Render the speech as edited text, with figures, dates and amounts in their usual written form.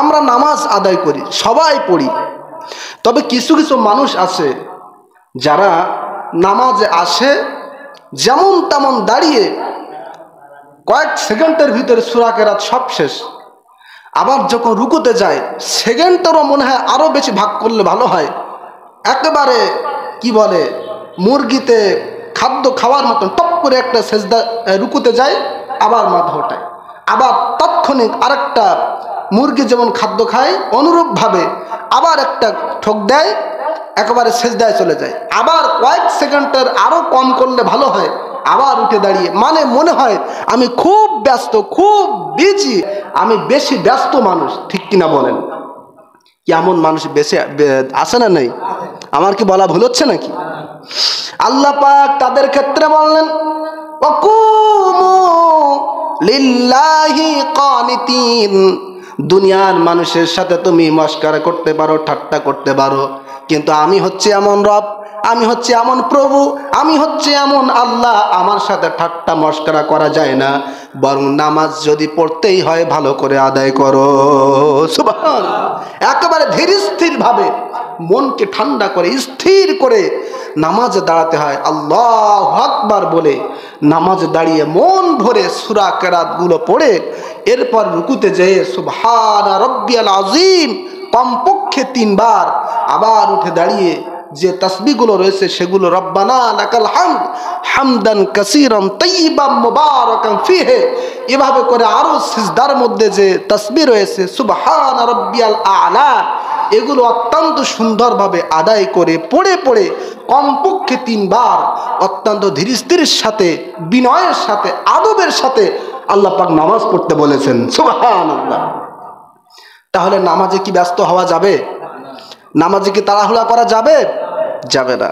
আমরা নামাজ আদায় করি, সবাই পড়ি, তবে কিছু কিছু মানুষ আছে যারা নামাজে আসে যেমন তেমন দাঁড়িয়ে কয়েক সেকেন্ডের ভিতরে সূরা কেরাত সব শেষ, আবার যখন রুকুতে যায় সেকেন্ডটারও মনে হয় আরো বেশি ভাগ করলে ভালো হয়, একেবারে কি বলে মুরগিতে খাদ্য খাওয়ার মতন টপ করে একটা সেজদা রুকুতে যায়, আবার মাথা ওঠায়, আবার তাৎক্ষণিক আরেকটা মুরগি যেমন খাদ্য খায় অনুরূপভাবে আবার একটা ঠোক দেয়, একেবারে সেজদায় চলে যায়, আবার কয়েক সেকেন্ডের আরো কম করলে ভালো হয়, আবার উঠে দাঁড়িয়ে, মানে মনে হয় আমি খুব ব্যস্ত, খুব বিজি, আমি বেশি ব্যস্ত মানুষ, ঠিক কিনা বলেন? কেমন মানুষ বেশি আছে না নেই? আমার কি বলা ভুল হচ্ছে নাকি? আল্লাহ পাক তাদের ক্ষেত্রে বললেন ওয়াকুমু লিল্লাহি কানিতিন, দুনিয়ার মানুষের সাথে তুমি মস্করা করতে পারো, ঠাট্টা করতে পারো, কিন্তু আমি হচ্ছে এমন রব, আমি হচ্ছে এমন প্রভু, আমি হচ্ছে এমন আল্লাহ, আমার সাথে ঠাট্টা মস্করা করা যায় না, বরং নামাজ যদি পড়তেই হয় ভালো করে আদায় করো। সুবহানাল্লাহ। একেবারে ধীর স্থির ভাবে মনকে ঠান্ডা করে স্থির করে নামাজে দাঁড়াতে হয়, আল্লাহু আকবার বলে নামাজে দাঁড়িয়ে মন ভরে সূরা কেরাতগুলো পড়ে এরপর রুকুতে যেয়ে সুবহানা রাব্বিয়াল আযীম কমপক্ষে 3 বার, আবার উঠে দাঁড়িয়ে যে তাসবিহগুলো রয়েছে সেগুলো রব্বানা লাকাল হামদ হামদান কাসীরান তাইয়িবান মুবারাকান ফিহি, এভাবে করে আরো সিজদার মধ্যে যে তাসবিহ রয়েছে সুবহানা রাব্বিয়াল আ'লা, এগুলো অত্যন্ত সুন্দরভাবে আদায় করে পড়ে পড়ে কমপক্ষে 3 বার অত্যন্ত ধীরস্থির সাথে, বিনয়ের সাথে, আদবের সাথে আল্লাহ পাক নামাজ পড়তে বলেছেন। সুবহানাল্লাহ। তাহলে নামাজে কি ব্যস্ত হওয়া যাবে? নামাজে কি তাড়াহুড়া করা যাবে? যাবে না।